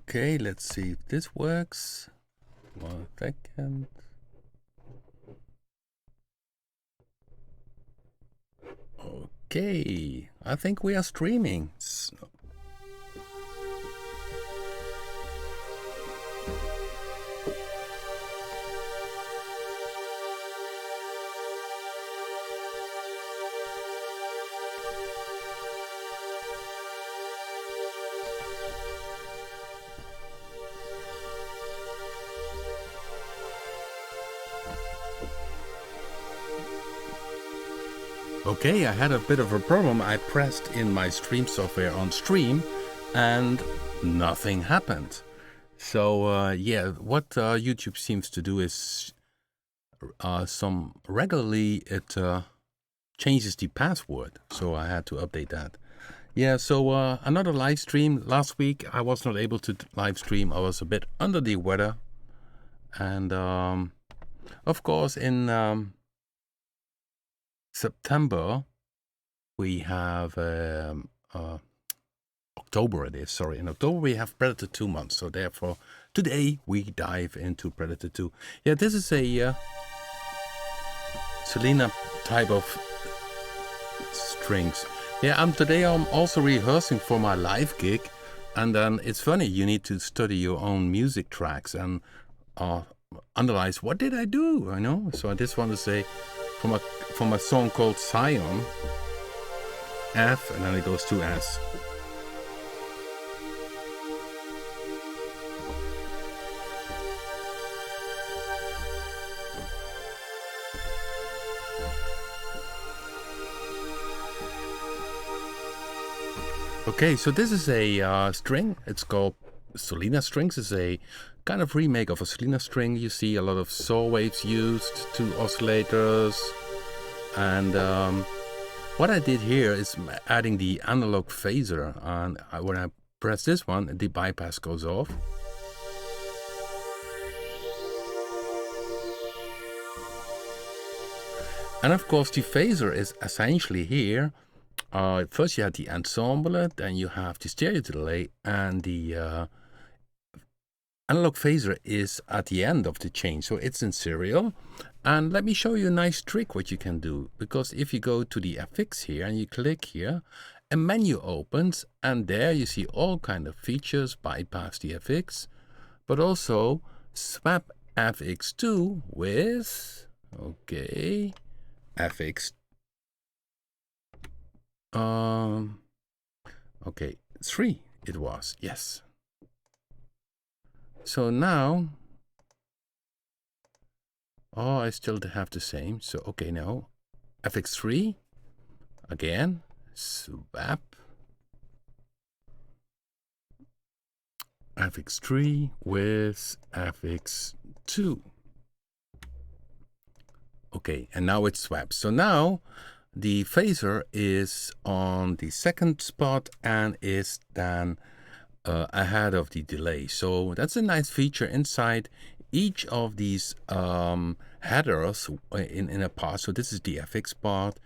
Okay, let's see if this works. 1 second. Okay, I think we are streaming. Okay, I had a bit of a problem. I pressed in my stream software on stream and nothing happened. So yeah, what YouTube seems to do is regularly it changes the password. So I had to update that. Yeah, so another live stream. Last week I was not able to live stream. I was a bit under the weather. And of course in September we have October it is, sorry. In October we have Predator 2 months, so therefore today we dive into Predator 2. Yeah, this is a Selena type of strings. Yeah, today I'm also rehearsing for my live gig, and then it's funny, you need to study your own music tracks and analyze what did I do, I know. So I just want to say from a song called Scion, F, and then it goes to S. Okay, so this is a string. It's called Selena strings. It's a kind of remake of a Selena string. You see a lot of saw waves used, 2 oscillators, and what I did here is adding the analog phaser. And when I press this one, the bypass goes off. And of course, the phaser is essentially here. First you have the ensemble, then you have the stereo delay, and the analog phaser is at the end of the chain, so it's in serial. And let me show you a nice trick what you can do, because if you go to the FX here and you click here, a menu opens, and there you see all kind of features, bypass the FX, but also swap FX2 with, okay, FX okay, 3 it was, yes. So now, I still have the same. So okay, now FX3 again, swap FX3 with FX2. Okay, and now it's swapped. So now the phaser is on the second spot and is then ahead of the delay. So that's a nice feature inside each of these headers in a part. So this is the FX part.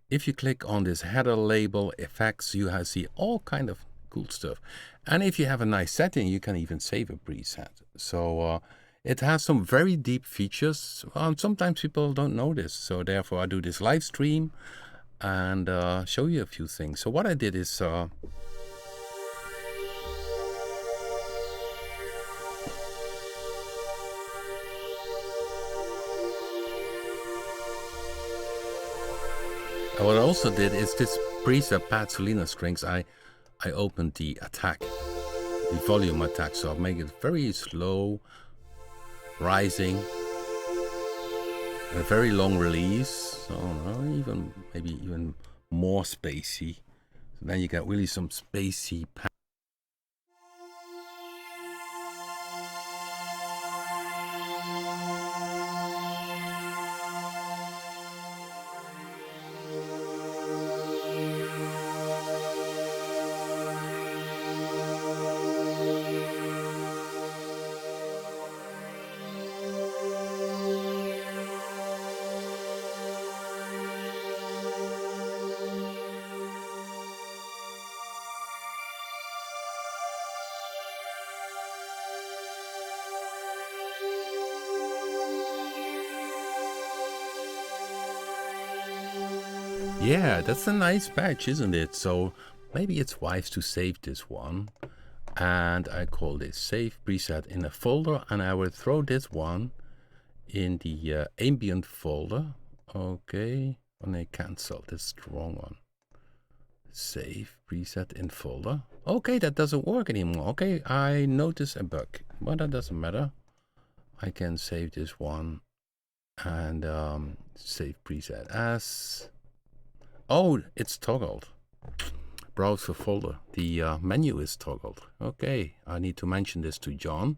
If you click on this header label effects, you see all kind of cool stuff. And if you have a nice setting, you can even save a preset. So it has some very deep features. Sometimes people don't know this. So therefore I do this live stream and show you a few things. So what I did is I what I also did is this preset pad Selena strings, I opened the attack, the volume attack, so I'll make it very slow, rising, a very long release, so maybe even more spacey. So then you get really some spacey pad. Yeah, that's a nice patch, isn't it? So maybe it's wise to save this one. And I call this save preset in a folder, and I will throw this one in the ambient folder. Okay, and I cancel, this the wrong one. Save preset in folder. Okay, that doesn't work anymore. Okay, I notice a bug, but that doesn't matter. I can save this one and save preset as. Oh, it's toggled. Browse the folder. The menu is toggled. Okay, I need to mention this to John.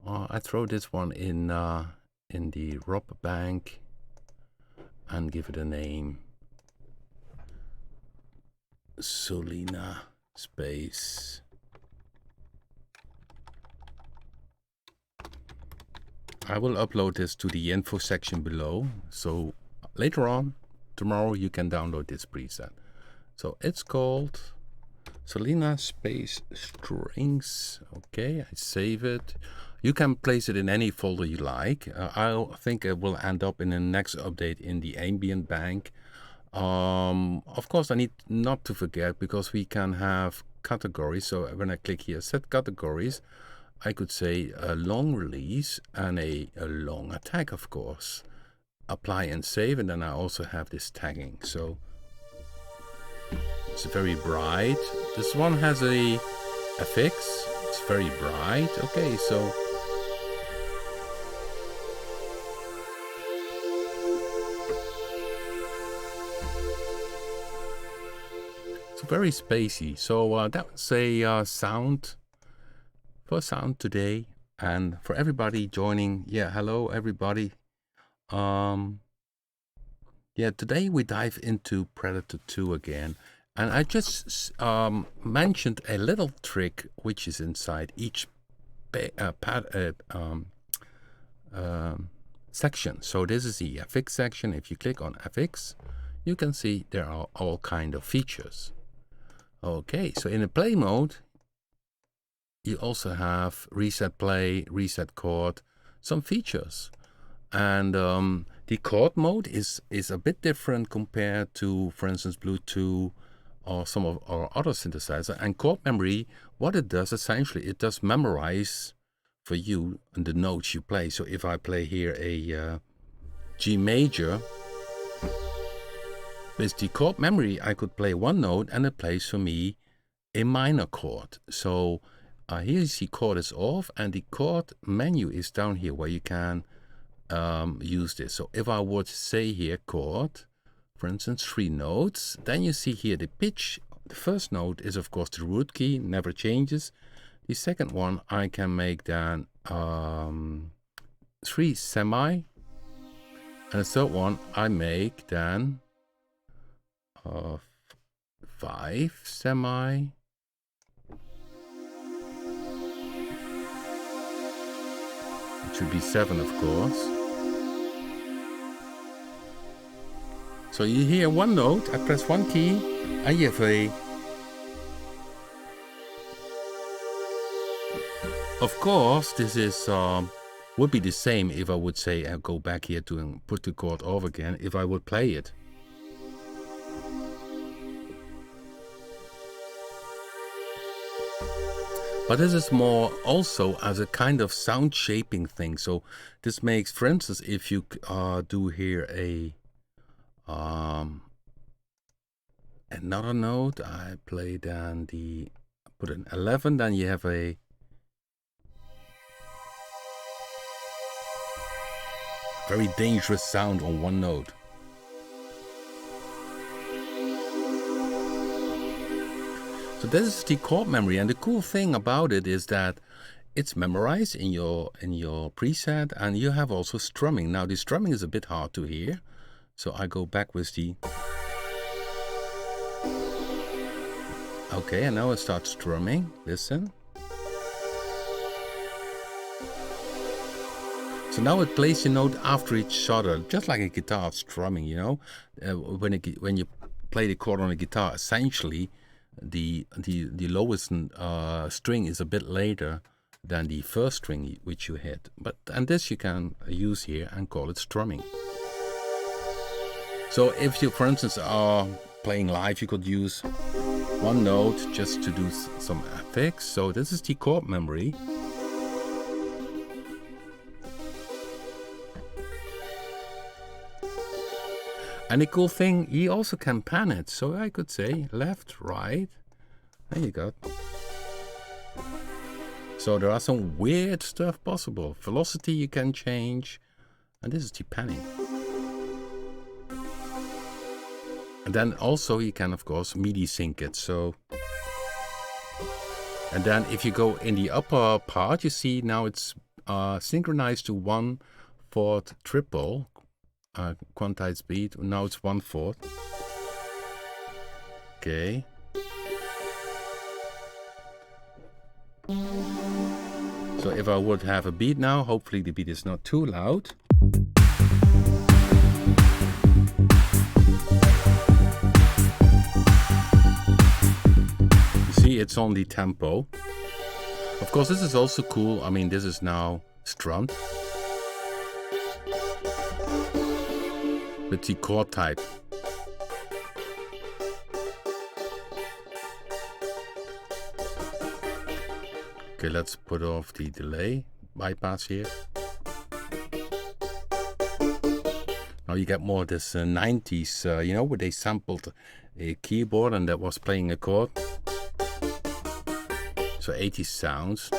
I throw this one in the rob bank and give it a name. Solina space. I will upload this to the info section below. So later on, tomorrow, you can download this preset. So it's called Solina space strings. Okay, I save it. You can place it in any folder you like. I think it will end up in the next update in the ambient bank. Of course, I need not to forget, because we can have categories. So when I click here, set categories, I could say a long release and a long attack, of course. Apply and save, and then I also have this tagging. So it's very bright. This one has a fix. It's very bright. Okay, so it's very spacey. So that was a sound today, and for everybody joining. Yeah, hello everybody. Yeah, today we dive into Predator 2 again, and I just mentioned a little trick which is inside each section. So this is the FX section. If you click on FX, you can see there are all kind of features. Okay, so in the play mode, you also have reset play, reset chord, some features. And the chord mode is a bit different compared to, for instance, Bluetooth or some of our other synthesizers. And chord memory, what it does essentially, it does memorize for you the notes you play. So if I play here a G major, with the chord memory, I could play one note and it plays for me a minor chord. So here you see chord is off, and the chord menu is down here where you can use this. So if I would say here chord, for instance, 3 notes, then you see here the pitch. The first note is of course the root key, never changes. The second one I can make then 3 semi, and the third one I make then 5 semi. It should be 7, of course. So you hear one note, I press one key, and you have a... Of course, this is would be the same if I would say go back here to put the chord off again, if I would play it. But this is more also as a kind of sound shaping thing. So this makes, for instance, if you do here a another note, I play then put an 11, then you have a very dangerous sound on one note. So this is the chord memory, and the cool thing about it is that it's memorized in your preset, and you have also strumming. Now the strumming is a bit hard to hear, so I go back with the... Okay, and now I start strumming. Listen. So now it plays the note after each other, just like a guitar strumming, you know. When you play the chord on a guitar, essentially the lowest string is a bit later than the first string which you hit. And this you can use here and call it strumming. So if you, for instance, are playing live, you could use one note just to do some effects. So this is the chord memory. And the cool thing, you also can pan it. So I could say left, right. There you go. So there are some weird stuff possible. Velocity you can change. And this is the panning. And then also you can, of course, MIDI sync it. So, and then if you go in the upper part, you see now it's synchronized to 1/4 triple quantized speed. Now it's 1/4. Okay. So if I would have a beat now, hopefully the beat is not too loud. It's on the tempo. Of course, this is also cool. I mean, this is now strummed with the chord type. Okay, let's put off the delay bypass here. Now you get more of this 90s, you know, where they sampled a keyboard and that was playing a chord. So 80s sounds.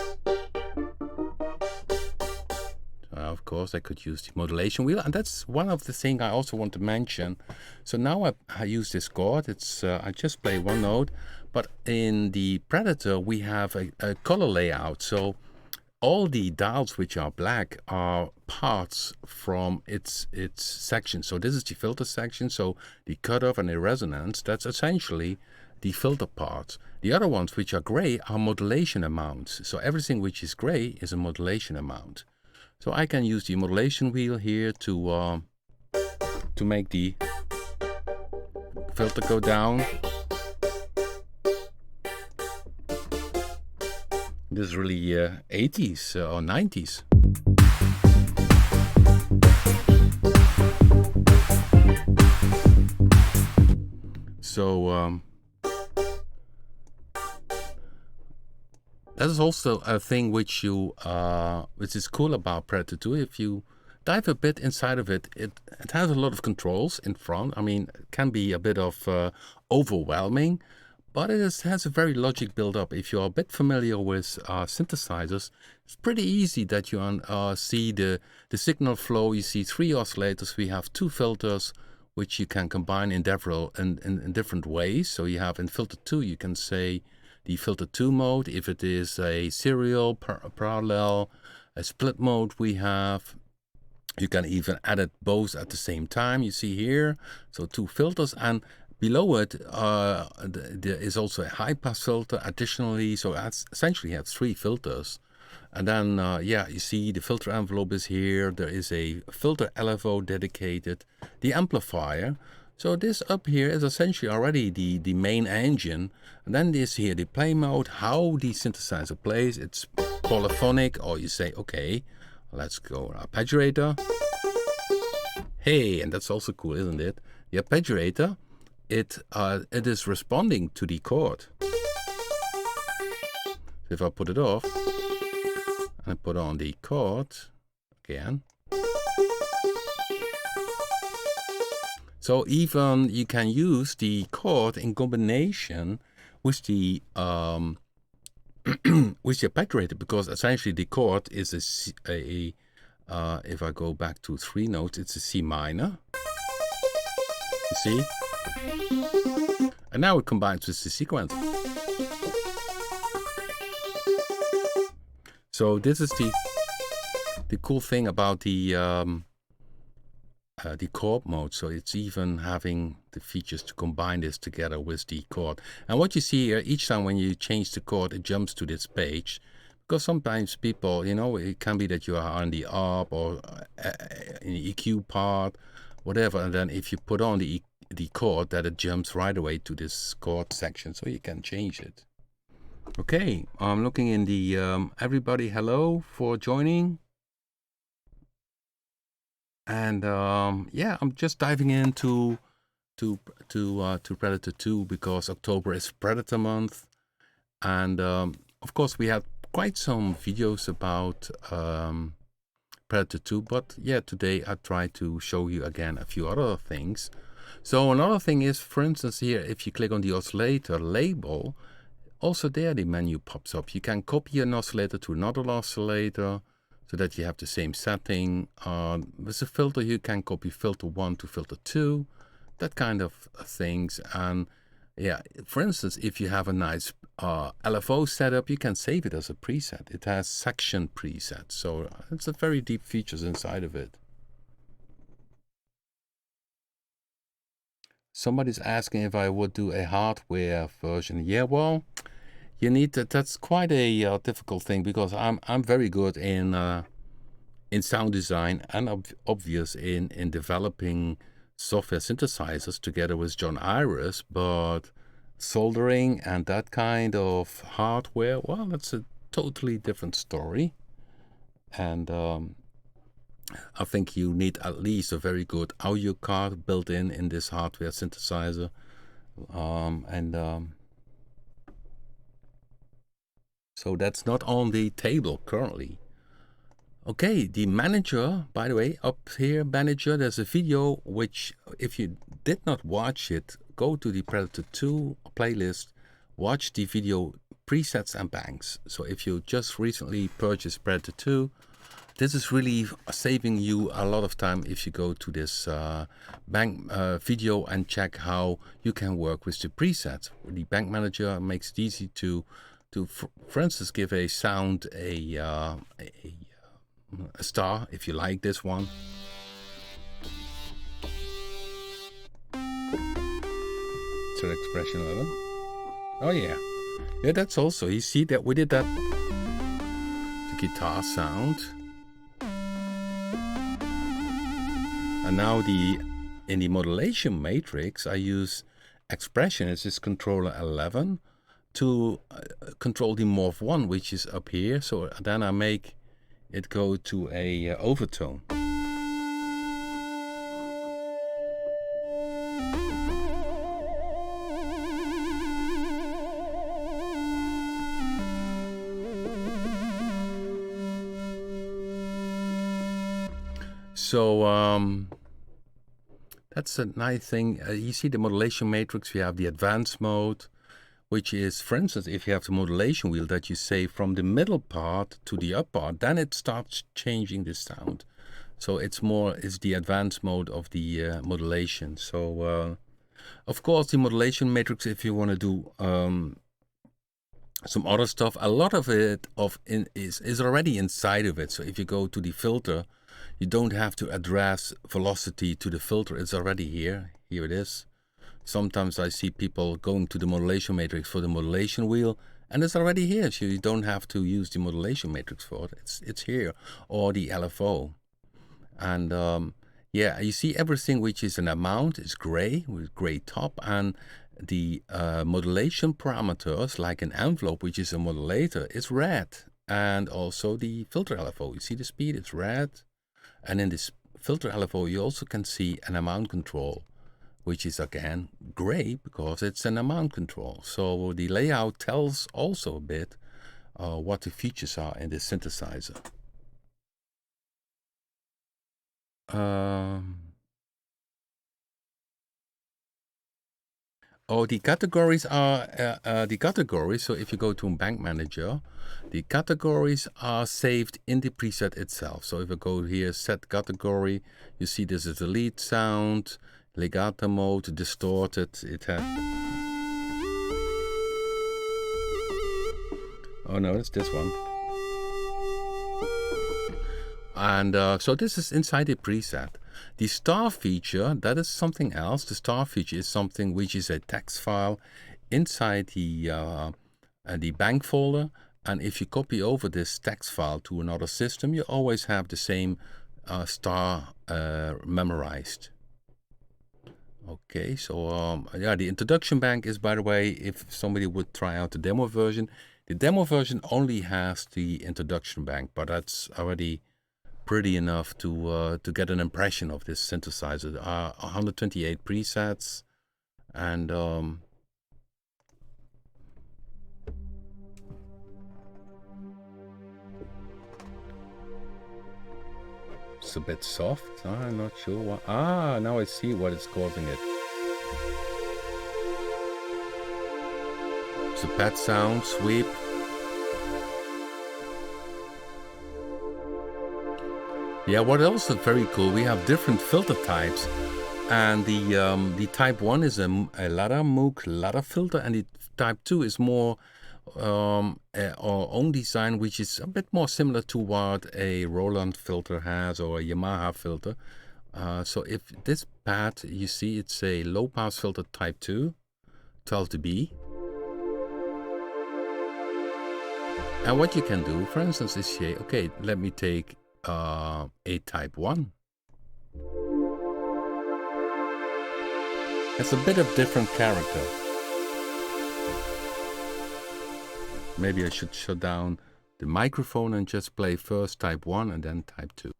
Of course, I could use the modulation wheel, and that's one of the things I also want to mention. So now I use this chord. It's I just play one note, but in the Predator we have a color layout. So all the dials which are black are parts from its section. So this is the filter section. So the cutoff and the resonance, that's essentially the filter parts. The other ones which are gray are modulation amounts. So everything which is gray is a modulation amount. So I can use the modulation wheel here to make the filter go down. This is really 80s or 90s. So that is also a thing which is cool about Predator 2. If you dive a bit inside of it, it has a lot of controls in front. I mean, it can be a bit of overwhelming, but it has a very logic build up. If you're a bit familiar with synthesizers, it's pretty easy that you see the signal flow. You see 3 oscillators. We have 2 filters, which you can combine in different ways. So you have in filter 2, you can say the filter 2 mode, if it is a serial, parallel, a split mode we have. You can even edit both at the same time, you see here. So 2 filters, and below it there is also a high pass filter additionally. So that's essentially you have 3 filters. And then yeah, you see the filter envelope is here. There is a filter LFO dedicated, the amplifier. So this up here is essentially already the main engine. And then this here, the play mode, how the synthesizer plays. It's polyphonic, or you say, okay, let's go arpeggiator. Hey, and that's also cool, isn't it? The arpeggiator, it is responding to the chord. So if I put it off, and I put on the chord again. So even you can use the chord in combination with the arpeggiator, because essentially the chord is if I go back to 3 notes, it's a C minor. You see? And now it combines with the sequence. So this is the cool thing about the chord mode. So it's even having the features to combine this together with the chord. And what you see here, each time when you change the chord, it jumps to this page. Because sometimes people, you know, it can be that you are on the up or in the EQ part, whatever. And then if you put on the chord, that it jumps right away to this chord section. So you can change it. Okay, I'm looking in the everybody, hello for joining. And yeah, I'm just diving into to Predator 2 because October is Predator month, and of course we had quite some videos about Predator 2, but yeah, today I try to show you again a few other things. So another thing is, for instance, here if you click on the oscillator label, also there the menu pops up. You can copy an oscillator to another oscillator so that you have the same setting. With a filter, you can copy filter 1 to filter 2, that kind of things. And yeah, for instance, if you have a nice LFO setup, you can save it as a preset. It has section presets, so it's a very deep features inside of it. Somebody's asking if I would do a hardware version. Yeah, well, you need that. That's quite a difficult thing because I'm very good in sound design and obvious in developing software synthesizers together with John Iris, but soldering and that kind of hardware, well, that's a totally different story. And I think you need at least a very good audio card built in this hardware synthesizer. So that's not on the table currently. Okay, the manager, by the way, up here, manager, there's a video which, if you did not watch it, go to the Predator 2 playlist, watch the video presets and banks. So if you just recently purchased Predator 2, this is really saving you a lot of time if you go to this bank video and check how you can work with the presets. The bank manager makes it easy to for instance, give a sound a star if you like this one. So expression 11. Oh yeah, yeah, that's also, you see that we did that, the guitar sound. And now in the modulation matrix, I use expression as this controller 11 to control the morph 1, which is up here. So then I make it go to a overtone. So that's a nice thing. You see the modulation matrix, we have the advanced mode, which is, for instance, if you have the modulation wheel that you say from the middle part to the up part, then it starts changing the sound. So it's the advanced mode of the modulation. So of course the modulation matrix, if you want to do some other stuff, a lot of it is already inside of it. So if you go to the filter, you don't have to address velocity to the filter. It's already here. Here it is. Sometimes I see people going to the modulation matrix for the modulation wheel, and it's already here. So you don't have to use the modulation matrix for it. It's here, or the LFO. And yeah, you see everything which is an amount is gray with gray top, and the modulation parameters, like an envelope, which is a modulator, is red. And also the filter LFO, you see the speed, it's red. And in this filter LFO, you also can see an amount control, which is again gray because it's an amount control. So the layout tells also a bit what the features are in this synthesizer. Oh, the categories are the categories. So if you go to a bank manager, the categories are saved in the preset itself. So if I go here, set category, you see this is the lead sound, legato mode, distorted. It has. Oh no, it's this one. And so this is inside the preset. The star feature, that is something else. The star feature is something which is a text file inside the bank folder. And if you copy over this text file to another system, you always have the same star memorized. Okay, so yeah, the introduction bank is, by the way, if somebody would try out the demo version only has the introduction bank, but that's already pretty enough to get an impression of this synthesizer. 128 presets, and it's a bit soft. I'm not sure why. Now I see what is causing it. It's a pad sound sweep. Yeah, what else is very cool, we have different filter types, and the type 1 is a ladder Moog ladder filter, and the type 2 is more our own design, which is a bit more similar to what a Roland filter has or a Yamaha filter. So if this pad, you see it's a low pass filter type 2, 12 dB. And what you can do, for instance, is say, okay, let me take a type 1. It's a bit of different character. Maybe I should shut down the microphone and just play first type 1 and then type 2.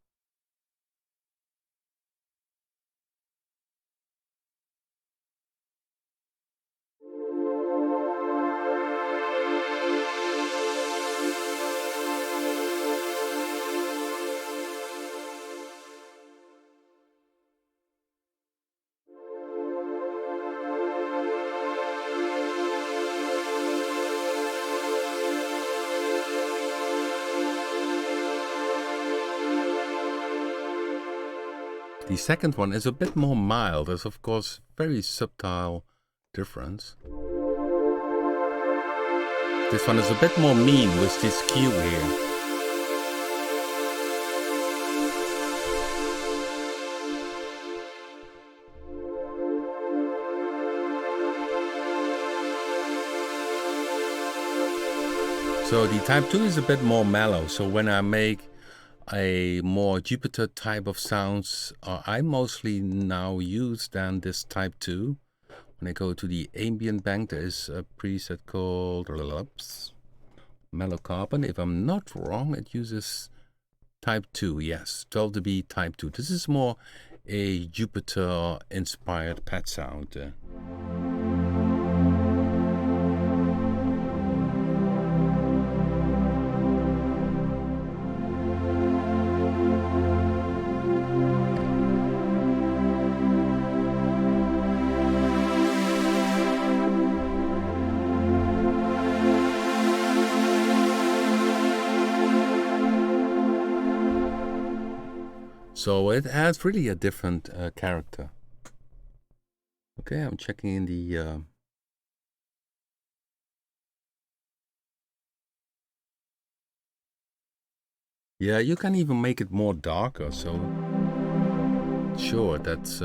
The second one is a bit more mild. There's of course very subtle difference. This one is a bit more mean with this Q here. So the type 2 is a bit more mellow. So when I make a more Jupiter type of sounds, I mostly now use then this type 2. When I go to the ambient bank, there is a preset called Mellow Carbon. If I'm not wrong, it uses type 2, yes, 12 dB type 2. This is more a Jupiter inspired pad sound. So it has really a different character. Okay, I'm checking in the... Yeah, you can even make it more darker, so... Sure, that's...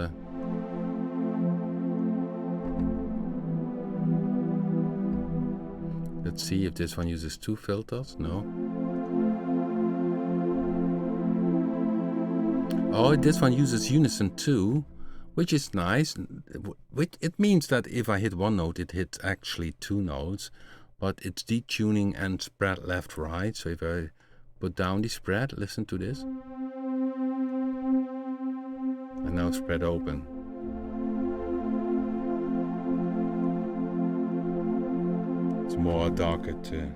Let's see if this one uses 2 filters. No. Oh, this one uses unison 2, which is nice. It means that if I hit one note, it hits actually 2 notes, but it's detuning and spread left, right. So if I put down the spread, listen to this. And now spread open. It's more darker too.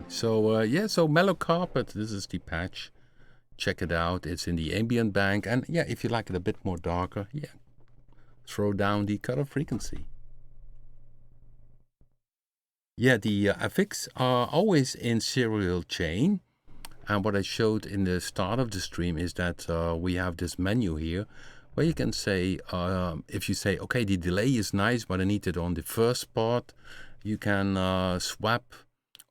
So yeah, so Mellow Carpet, this is the patch. Check it out. It's in the ambient bank. And yeah, if you like it a bit more darker, yeah, throw down the color frequency. Yeah, the effects are always in serial chain. And what I showed in the start of the stream is that we have this menu here where you can say, if you say, okay, the delay is nice, but I need it on the first part, you can swap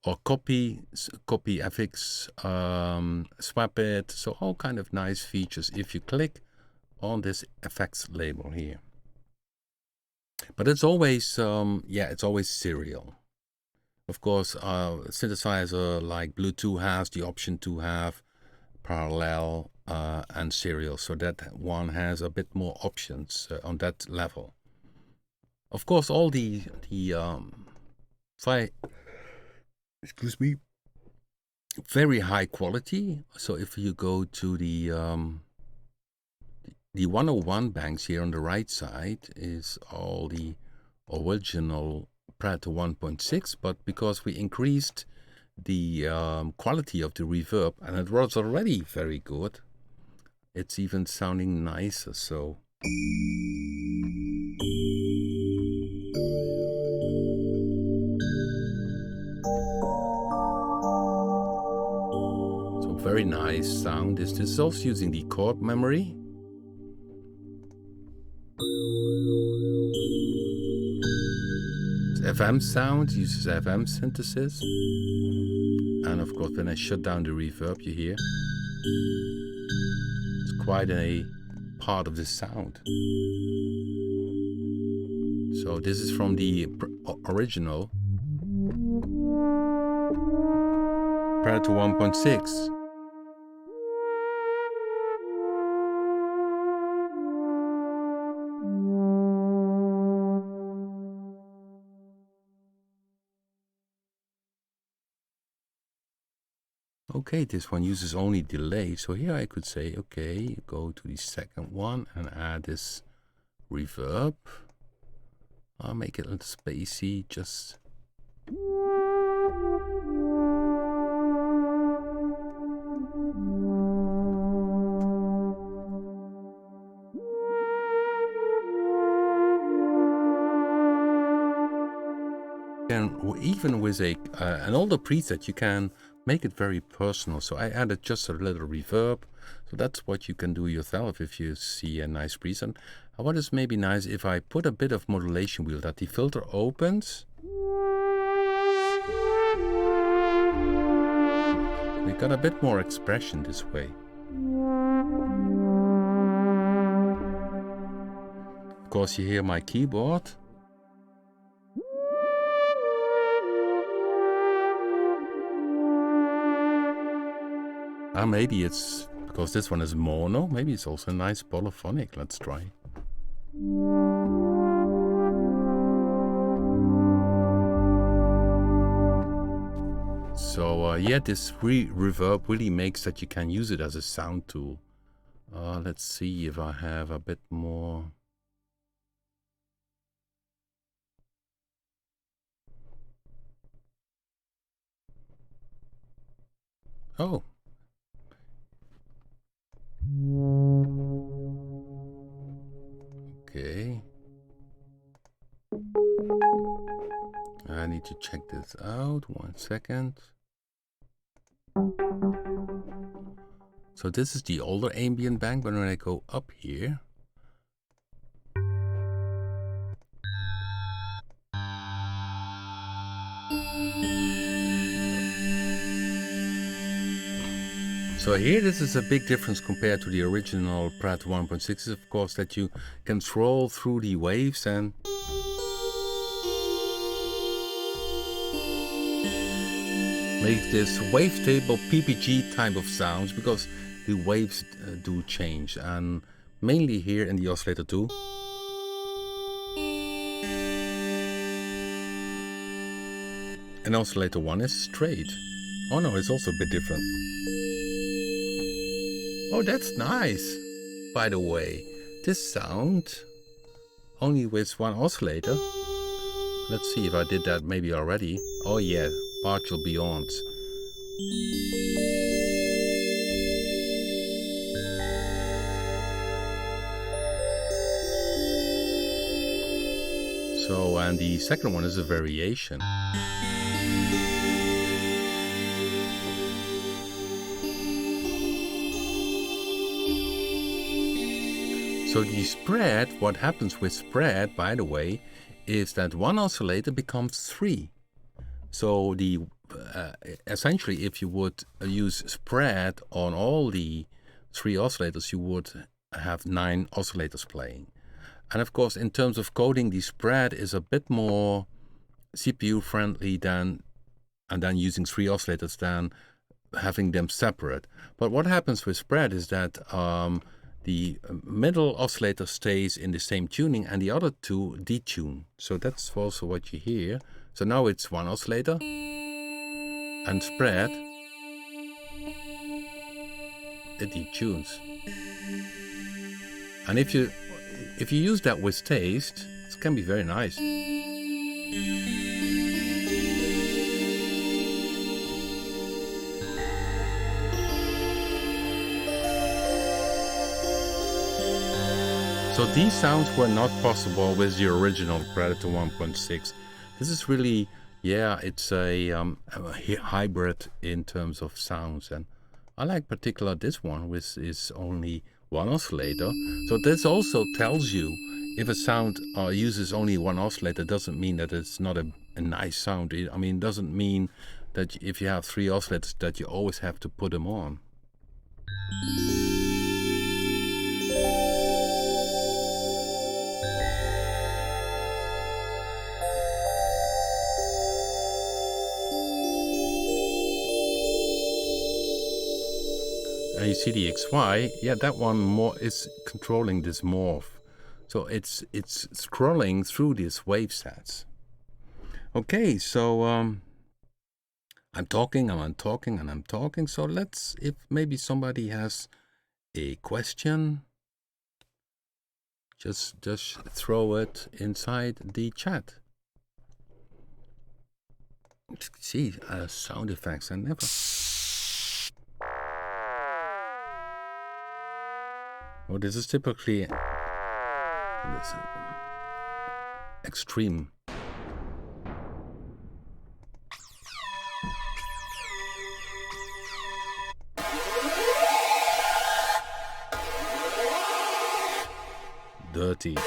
or copy FX, swap it. So all kind of nice features if you click on this effects label here. But it's always, yeah, it's always serial. Of course, synthesizer like Bluetooth has the option to have parallel and serial, so that one has a bit more options on that level. Of course, all the excuse me, very high quality. So if you go to the 101 banks here on the right side is all the original prior to 1.6, but because we increased the quality of the reverb, and it was already very good, it's even sounding nicer. So very nice sound. This is also using the chord memory. It's FM sound, uses FM synthesis. And of course, when I shut down the reverb, you hear it's quite a part of the sound. So this is from the original prior to 1.6. Okay, this one uses only delay. So here I could say, okay, go to the second one and add this reverb. I'll make it a little spacey, just. And even with an older preset, you can make it very personal. So I added just a little reverb. So that's what you can do yourself if you see a nice preset. What is maybe nice if I put a bit of modulation wheel, that the filter opens. We got a bit more expression this way. Of course, you hear my keyboard. Maybe it's because this one is mono, maybe it's also a nice polyphonic. Let's try. So yeah, this reverb really makes that you can use it as a sound tool. Let's see if I have a bit more. Oh. Okay. I need to check this out. 1 second. So this is the older ambient bank, but when I go up here, so here this is a big difference compared to the original prior to 1.6, of course, that you can scroll through the waves and make this wavetable PPG type of sounds, because the waves do change, and mainly here in the Oscillator 2. And Oscillator 1 is straight. Oh no, it's also a bit different. Oh, that's nice. By the way, this sound only with one oscillator. Let's see if I did that maybe already. Oh yeah, partial beyond. So, and the second one is a variation. So the spread, what happens with spread, by the way, is that one oscillator becomes 3. So the essentially, if you would use spread on all the 3 oscillators, you would have 9 oscillators playing. And of course, in terms of coding, the spread is a bit more CPU friendly than and then using 3 oscillators, then having them separate. But what happens with spread is that the middle oscillator stays in the same tuning and the other two detune. So that's also what you hear. So now it's 1 oscillator and spread, it detunes. And if you use that with taste, it can be very nice. So these sounds were not possible with the original Predator 1.6. This is really, yeah, it's a hybrid in terms of sounds, and I like particular this one, which is only 1 oscillator. So this also tells you if a sound uses only 1 oscillator, doesn't mean that it's not a nice sound. I mean, doesn't mean that if you have 3 oscillators that you always have to put them on. And you see the XY, yeah, that one more is controlling this morph. So it's scrolling through these wave sets. Okay, so I'm talking and I'm talking and I'm talking. So let's, if maybe somebody has a question, just throw it inside the chat. See, sound effects, I never. Oh, this is typically extreme. Dirty.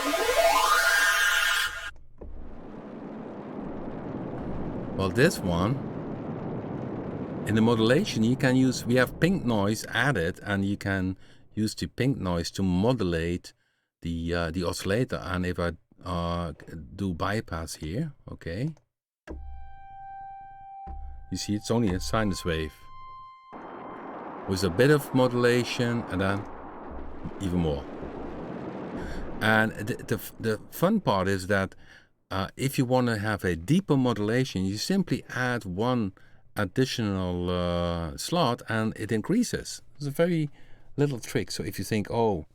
Well, this one, in the modulation, you can use, we have pink noise added, and you can use the pink noise to modulate the oscillator. And if I do bypass here, okay, you see it's only a sinus wave with a bit of modulation and then even more. And the fun part is that if you want to have a deeper modulation, you simply add 1 additional slot and it increases. It's a very little trick. So if you think, oh,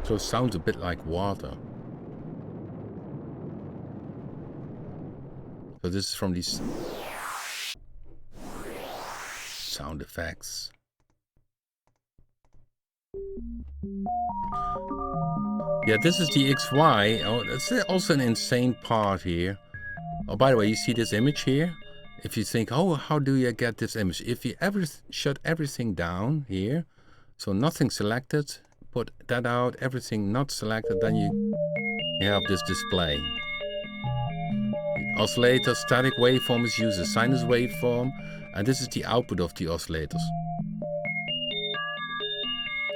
so it sounds a bit like water. So this is from these sound effects. Yeah, this is the XY. Oh, that's also an insane part here. Oh, by the way, you see this image here? If you think, oh, how do you get this image? If you ever shut everything down here, so nothing selected, put that out, everything not selected, then you have this display. The oscillator static waveform is used as sinus waveform, and this is the output of the oscillators.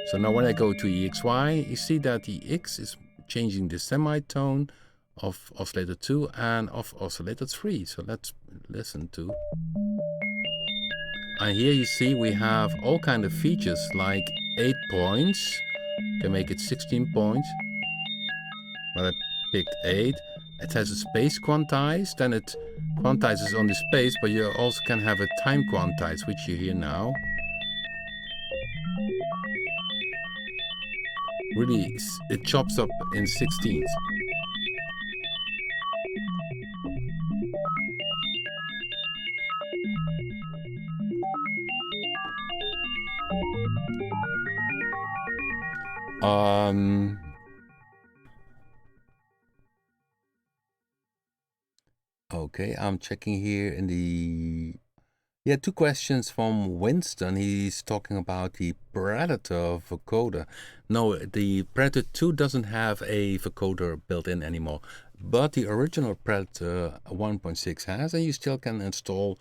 So now when I go to EXY, you see that the X is changing the semitone of oscillator 2 and of oscillator 3. So let's listen to. And here you see we have all kind of features like 8 points. You can make it 16 points. But I picked 8. It has a space quantized, then it quantizes on the space, but you also can have a time quantized, which you hear now. Really, it chops up in 16ths. Okay, I'm checking here in the... Yeah, 2 questions from Winston. He's talking about the Predator vocoder. No, the Predator 2 doesn't have a vocoder built in anymore, but the original Predator 1.6 has, and you still can install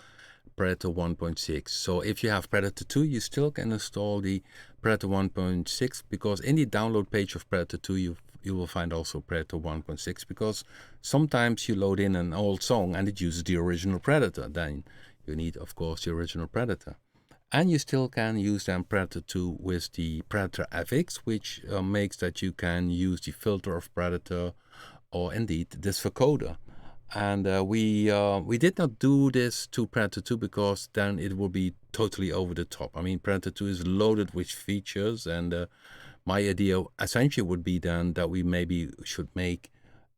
Predator 1.6. So if you have Predator 2, you still can install the Predator 1.6, because in the download page of Predator 2, you will find also Predator 1.6, because sometimes you load in an old song and it uses the original Predator. Then you need, of course, the original Predator. And you still can use then Predator 2 with the Predator FX, which makes that you can use the filter of Predator, or indeed this vocoder. And we did not do this to Predator 2 because then it will be totally over the top. I mean, Predator 2 is loaded with features, and my idea essentially would be then that we maybe should make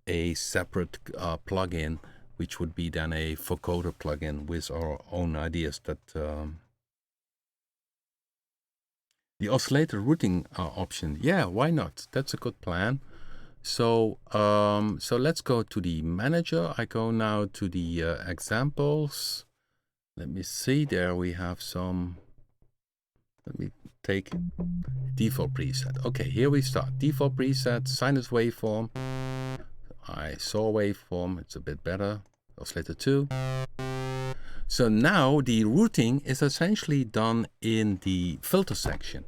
a separate plugin, which would be then a vocoder plugin with our own ideas. That the oscillator routing option, yeah, why not? That's a good plan. So so let's go to the manager. I go now to the examples. Let me see, there we have some. Let me take default preset. Okay, here we start. Default preset, sinus waveform. I saw waveform, it's a bit better. Oscillator 2. So now the routing is essentially done in the filter section.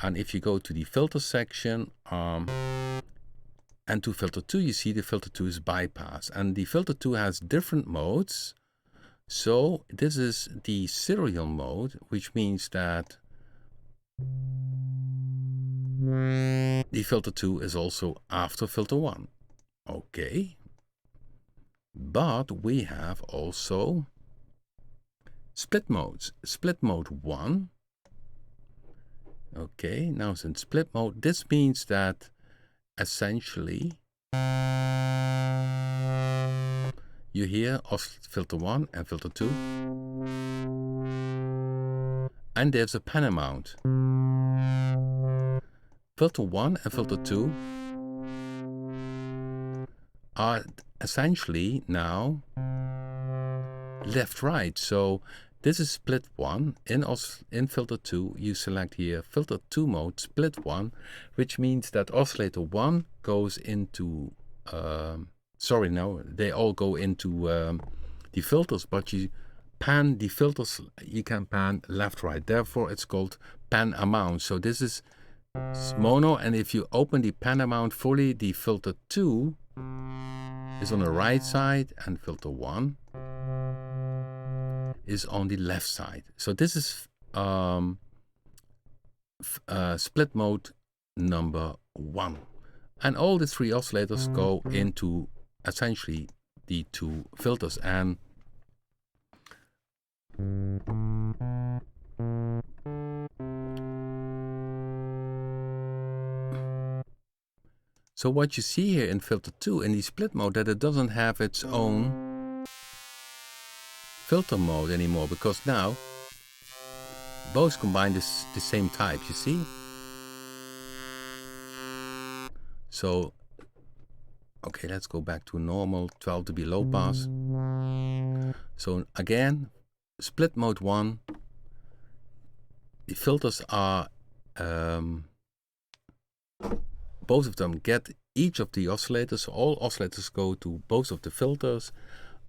And if you go to the filter section, and to filter 2, you see the filter 2 is bypass. And the filter 2 has different modes. So this is the serial mode, which means that the filter 2 is also after filter 1. Okay. But we have also split modes. Split mode 1. Okay, now it's in split mode. This means that essentially you hear filter 1 and filter 2, and there's a pan amount. Filter 1 and filter 2 are essentially now left right. So this is split 1. In filter 2 you select here filter 2 mode split 1, which means that oscillator 1 goes into sorry, no, they all go into the filters, but you pan the filters, you can pan left right, therefore it's called pan amount. So this is mono, and if you open the pan amount fully, the filter 2 is on the right side and filter 1 is on the left side. So this is split mode number 1. And all the 3 oscillators go into essentially the 2 filters. And so what you see here in filter 2 in the split mode, that it doesn't have its own filter mode anymore, because now both combine the same type, you see? So, okay, let's go back to normal, 12 dB low pass. So again, split mode 1, the filters are, both of them get each of the oscillators, so all oscillators go to both of the filters,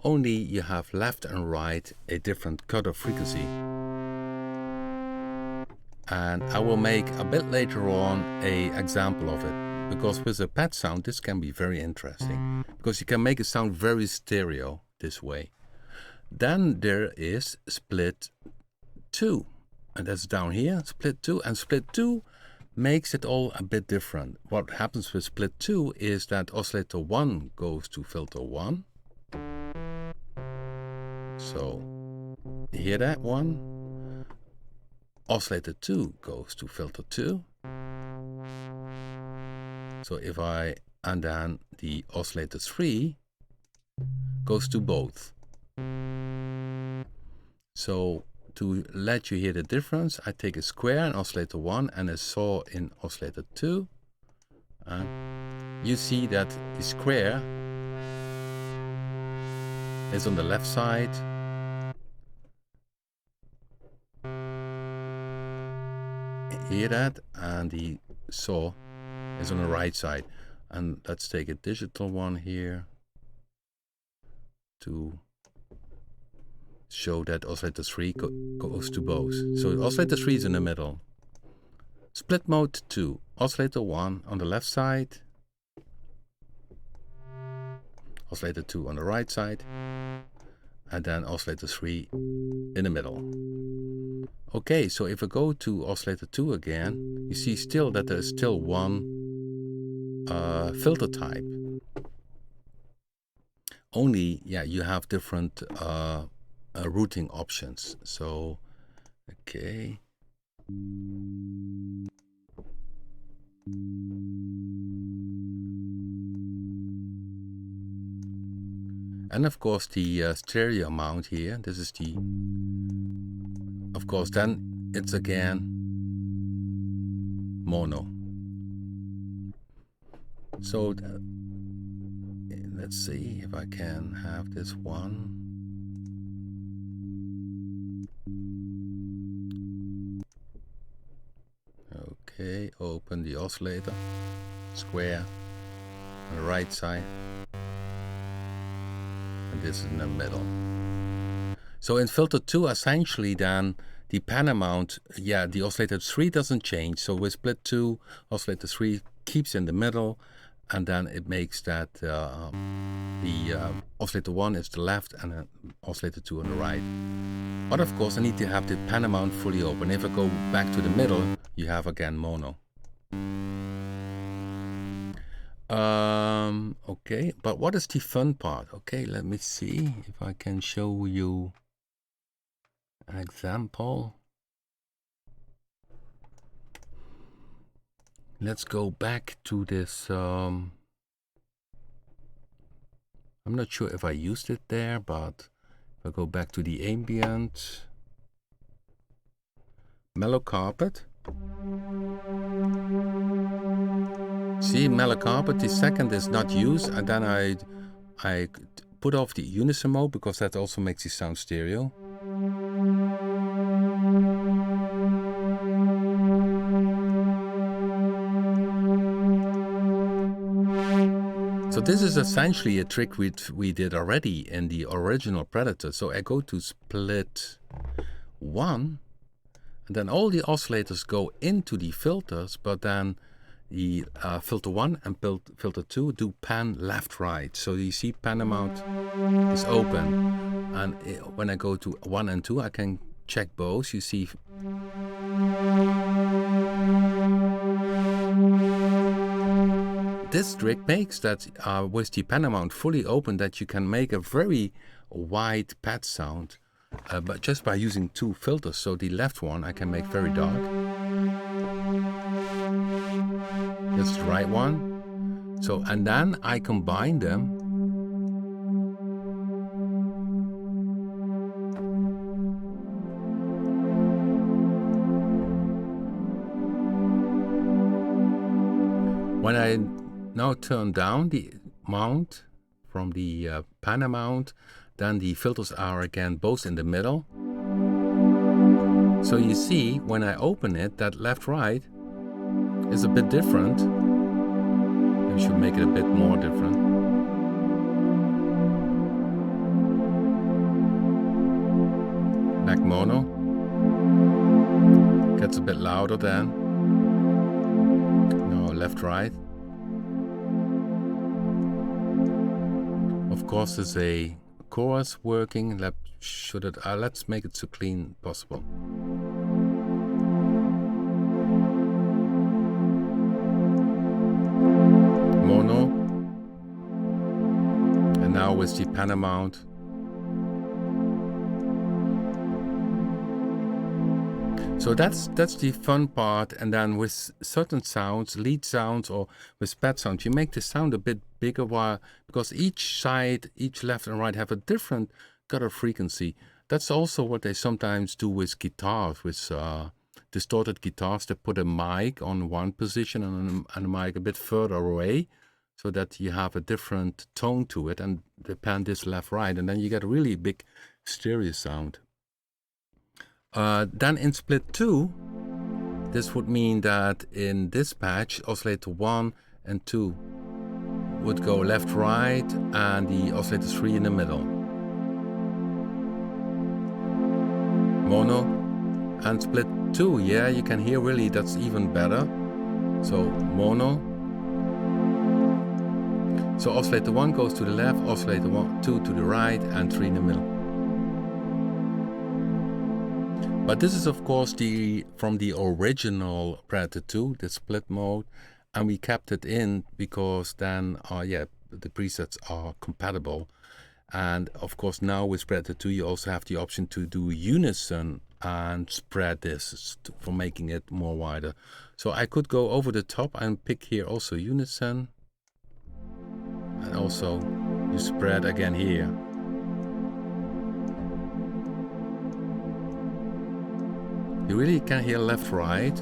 only you have left and right a different cutoff frequency. And I will make a bit later on an example of it, because with a pad sound this can be very interesting, because you can make it sound very stereo this way. Then there is split 2, and that's down here, split 2, and split 2 makes it all a bit different. What happens with split 2 is that oscillator 1 goes to filter 1. So, you hear that one? Oscillator 2 goes to filter 2. So if I, and then the oscillator 3 goes to both. So to let you hear the difference, I take a square in oscillator 1 and a saw in oscillator 2. And you see that the square is on the left side. Hear that? And the saw is on the right side. And let's take a digital one here to show that oscillator 3 goes to both. So oscillator 3 is in the middle. Split mode 2, oscillator 1 on the left side, oscillator 2 on the right side, and then oscillator 3 in the middle. Okay, so if I go to oscillator 2 again, you see still that there is still one filter type. Only, yeah, you have different routing options. So, okay. And of course the stereo mount here, this is the, of course then it's again mono. So let's see if I can have this one. Okay, open the oscillator, square on the right side. And this is in the middle. So in filter 2, essentially then the pan amount, yeah, the oscillator 3 doesn't change. So with split 2, oscillator 3 keeps in the middle, and then it makes that the oscillator 1 is the left and oscillator 2 on the right. But of course I need to have the pan amount fully open. If I go back to the middle, you have again mono. Okay, but what is the fun part? Okay, let me see if I can show you an example. Let's go back to this. I'm not sure if I used it there, but if I go back to the ambient, mellow carpet. See, mellow carpet, the second is not used, and then I put off the unison mode because that also makes it sound stereo. So this is essentially a trick we did already in the original Predator. So I go to split 1, and then all the oscillators go into the filters, but then the filter 1 and filter 2 do pan left right. So you see pan amount is open, and when I go to 1 and 2 I can check both. You see this trick makes that with the pan amount fully open that you can make a very wide pad sound, but just by using 2 filters. So the left one I can make very dark. That's the right one. So, and then I combine them. When I now turn down the mount from the pan amount, then the filters are again both in the middle. So you see, when I open it, that left-right is a bit different. We should make it a bit more different. Back mono. Gets a bit louder then. No, left-right. Of course, there's a chorus working. Let's make it so clean possible. Mono, and now with the pan amount. So that's the fun part. And then with certain sounds, lead sounds or with pad sounds, you make the sound a bit bigger, because each side, each left and right have a different cutoff frequency. That's also what they sometimes do with guitars, with distorted guitars. They put a mic on one position and a mic a bit further away, so that you have a different tone to it, and they pan this left-right, and then you get a really big stereo sound. Then in split 2, this would mean that in this patch, oscillator 1 and 2 would go left-right, and the oscillator 3 in the middle. Mono and split 2, yeah, you can hear really that's even better. So mono. So oscillator 1 goes to the left, oscillator 2 to the right, and 3 in the middle. But this is of course from the original Predator 2, the split mode, and we kept it in because then the presets are compatible. And of course now with Predator 2 you also have the option to do unison and spread this for making it more wider. So I could go over the top and pick here also unison, and also you spread again here. You really can hear left, right.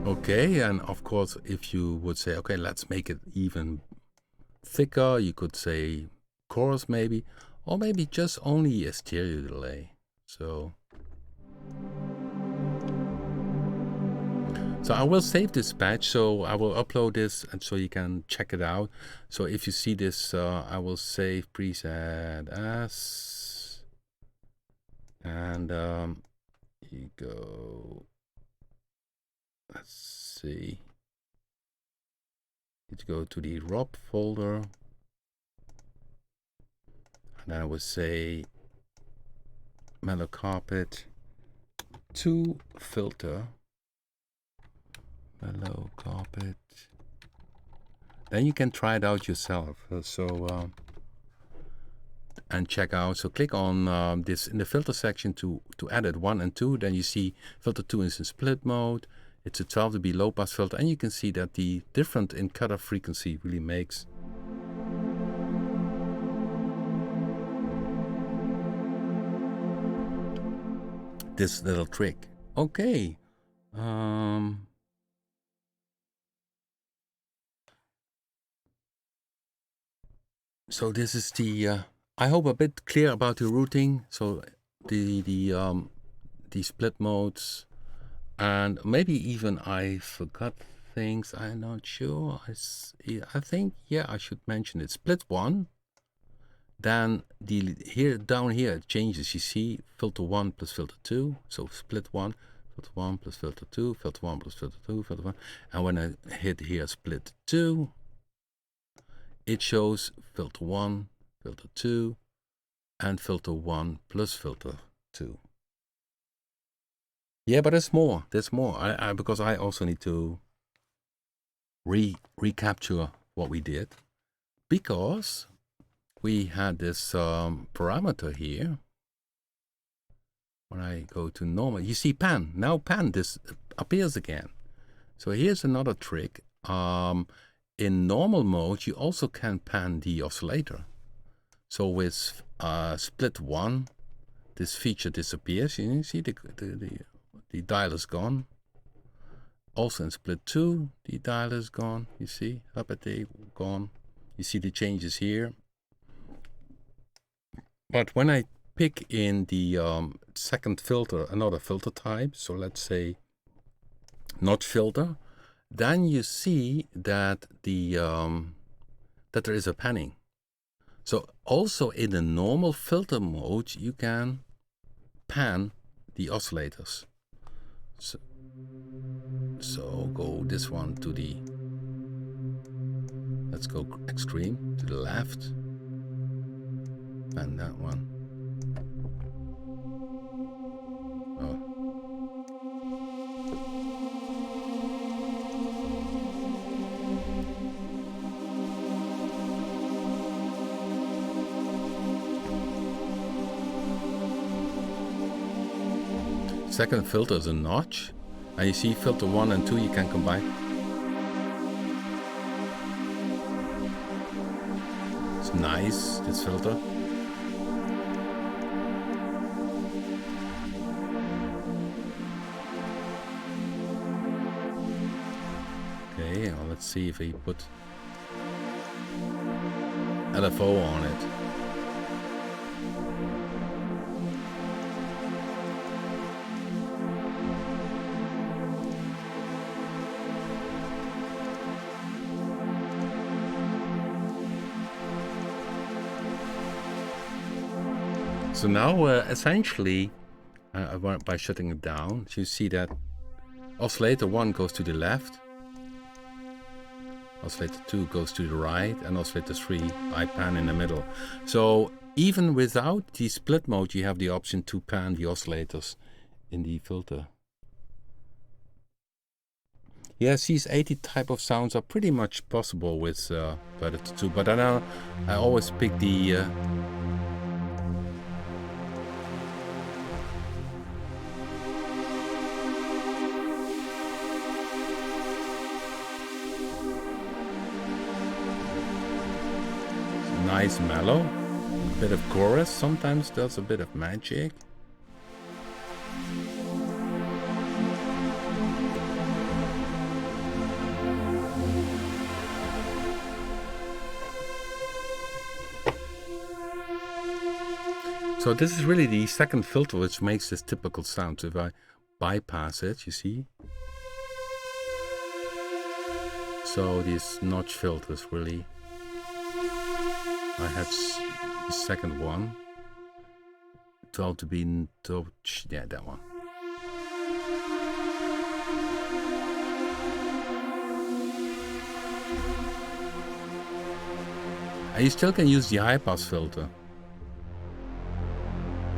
Okay, and of course, if you would say, okay, let's make it even thicker, you could say chorus maybe, or maybe just only a stereo delay. So I will save this patch, so I will upload this and so you can check it out. So if you see this, I will save preset as, and you go, let's see, you go to the ROP folder, and then I would say mellow carpet 2 filter, mellow carpet. Then you can try it out yourself. And check out. So click on this in the filter section to edit 1 and 2. Then you see filter 2 is in split mode. It's a 12 dB low pass filter, and you can see that the difference in cutoff frequency really makes this little trick. Okay. So this is the I hope a bit clear about the routing. So the split modes, and maybe even I forgot things. I'm not sure. I think I should mention it. Split 1. Then down here it changes. You see filter 1 plus filter 2. So split 1, filter 1 plus filter 2, filter 1 plus filter 2, filter 1. And when I hit here split 2, it shows filter 1, filter 2, and filter 1 plus filter 2. Yeah, but there's more. There's more. Because I also need to recapture what we did, because we had this parameter here. When I go to normal, you see pan. Now pan, this appears again. So here's another trick. In normal mode, you also can pan the oscillator. So with split 1, this feature disappears. You see the dial is gone. Also in split 2, the dial is gone. You see, up at the gone. You see the changes here. But when I pick in the second filter, another filter type, so let's say notch filter, then you see that that there is a panning. So also in the normal filter mode, you can pan the oscillators. So go this one to the, let's go extreme to the left, and that one. Oh. Second filter is a notch, and you see filter 1 and 2 you can combine. It's nice, this filter. Okay, well, let's see if we put LFO on it. So now, essentially, by shutting it down, you see that oscillator 1 goes to the left, oscillator 2 goes to the right, and oscillator 3, I pan in the middle. So even without the split mode, you have the option to pan the oscillators in the filter. Yes, these 80 type of sounds are pretty much possible with Predator 2, but I always pick the nice mellow, a bit of chorus sometimes does a bit of magic. So this is really the second filter which makes this typical sound. So if I bypass it, you see? So these notch filters really... I had the second one. 12 to be notch, yeah, that one. And you still can use the high pass filter.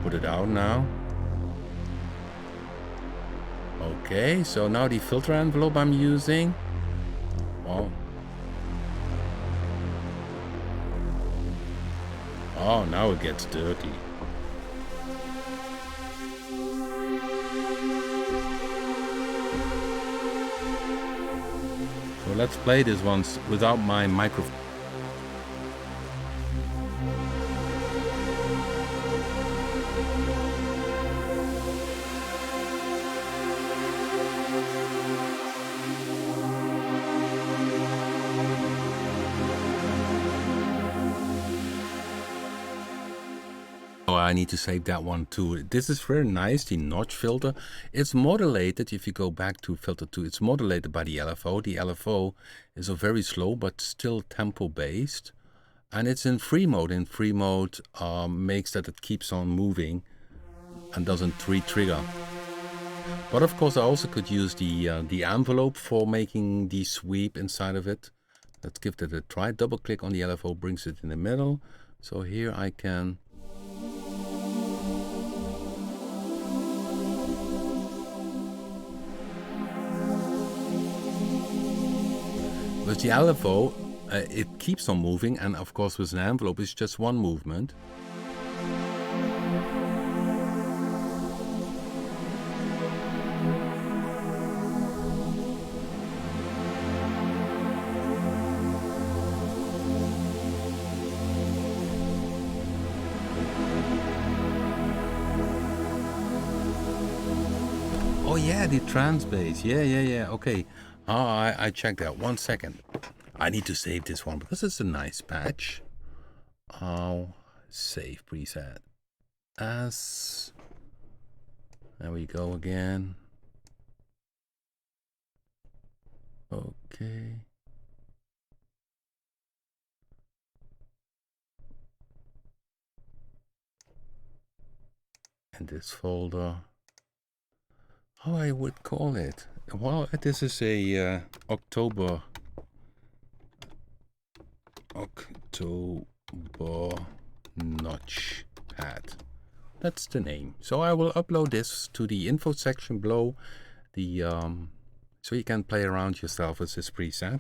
Put it out now. Okay, so now the filter envelope I'm using. Oh. Oh, now it gets dirty. So let's play this once without my microphone. I need to save that one too. This is very nice, the notch filter. It's modulated, if you go back to filter 2, it's modulated by the LFO. The LFO is a very slow but still tempo based. And it's in free mode. In free mode makes that it keeps on moving and doesn't re-trigger. But of course I also could use the envelope for making the sweep inside of it. Let's give that a try. Double click on the LFO, brings it in the middle. So here I can... With the LFO, it keeps on moving, and of course with an envelope it's just one movement. Oh yeah, the trance bass, yeah, okay. Oh, I checked that. 1 second. I need to save this one because it's a nice patch. Oh, save preset. As. There we go again. Okay. And this folder. How I would call it? Well, this is a October notch pad. That's the name. So I will upload this to the info section below, the so you can play around yourself with this preset.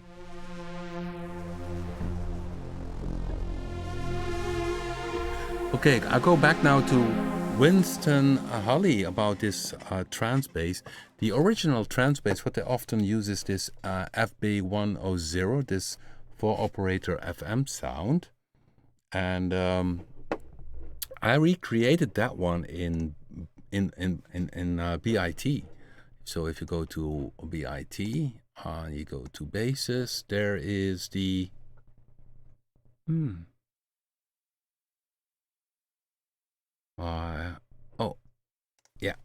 Okay, I'll go back now to Winston Hulley about this trance bass. The original trance bass, what they often use is this FB100, this 4-operator FM sound. And I recreated that one in BIT. So if you go to BIT, you go to basses, there is the... oh, yeah.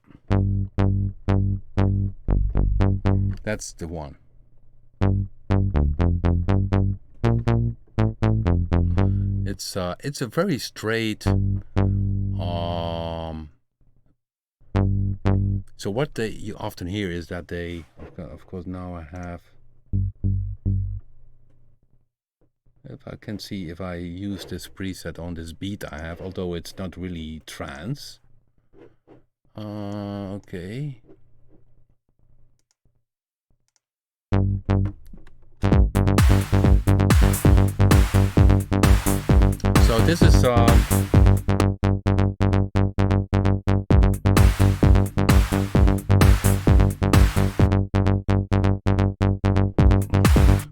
That's the one. It's a very straight So what you often hear is that they, of course, now I have, if I can see if I use this preset on this beat I have, although it's not really trance. Okay. So this is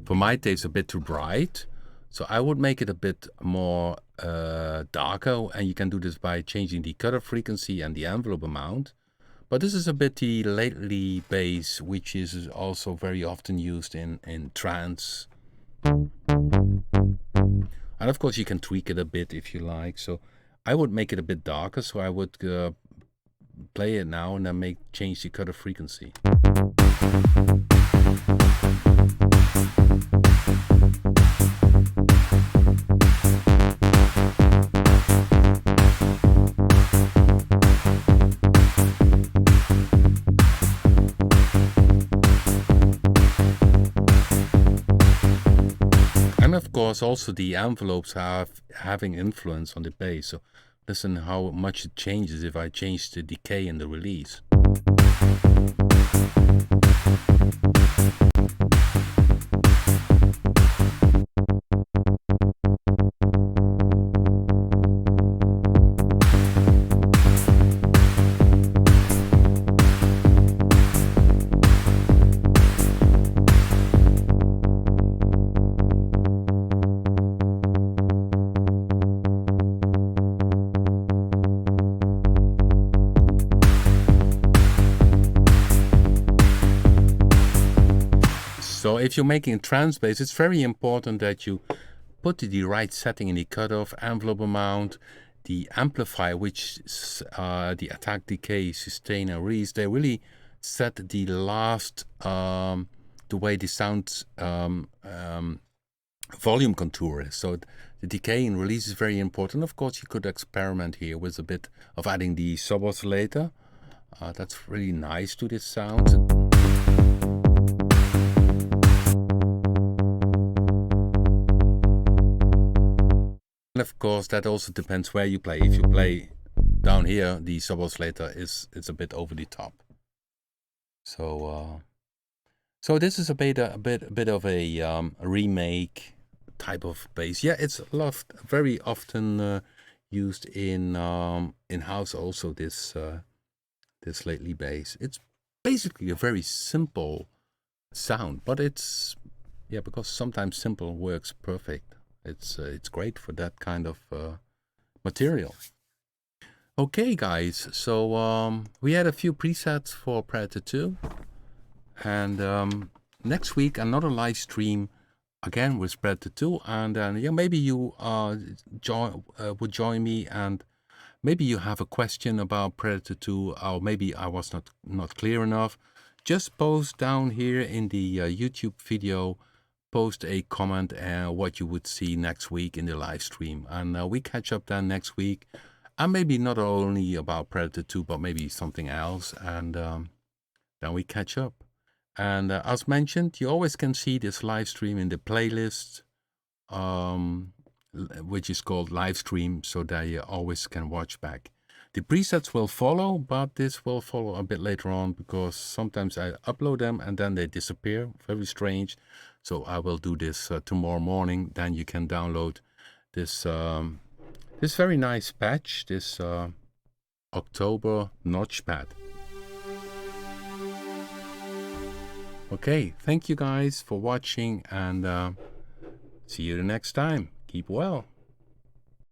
for my taste a bit too bright, so I would make it a bit more darker, and you can do this by changing the cutoff frequency and the envelope amount. But this is a bit the lately bass, which is also very often used in trance. And of course you can tweak it a bit if you like. So I would make it a bit darker, so I would play it now and then change the cutoff frequency. And of course also the envelopes having influence on the bass. So listen how much it changes if I change the decay and the release. So if you're making trance bass, it's very important that you put the right setting in the cutoff, envelope amount, the amplifier, which is the attack, decay, sustain, and release. They really set the last, the way the sound volume contour is. So the decay and release is very important. Of course, you could experiment here with a bit of adding the sub-oscillator. That's really nice to this sound. And of course, that also depends where you play. If you play down here, the sub-oscillator it's a bit over the top. So so this is a bit of a remake type of bass. Yeah, it's very often used in house also. This lately bass. It's basically a very simple sound, but it's because sometimes simple works perfect. It's great for that kind of material. Okay, guys. So we had a few presets for Predator 2, and next week another live stream again with Predator 2, and maybe you would join me, and maybe you have a question about Predator 2, or maybe I was not clear enough. Just post down here in the YouTube video. Post a comment what you would see next week in the live stream, and we catch up then next week, and maybe not only about Predator 2 but maybe something else, and then we catch up. And as mentioned, you always can see this live stream in the playlist, which is called live stream, so that you always can watch back. The presets will follow, but this will follow a bit later on, because sometimes I upload them and then they disappear. Very strange. So I will do this tomorrow morning. Then you can download this this very nice patch, this October notch pad. Okay, thank you guys for watching, and see you the next time. Keep well.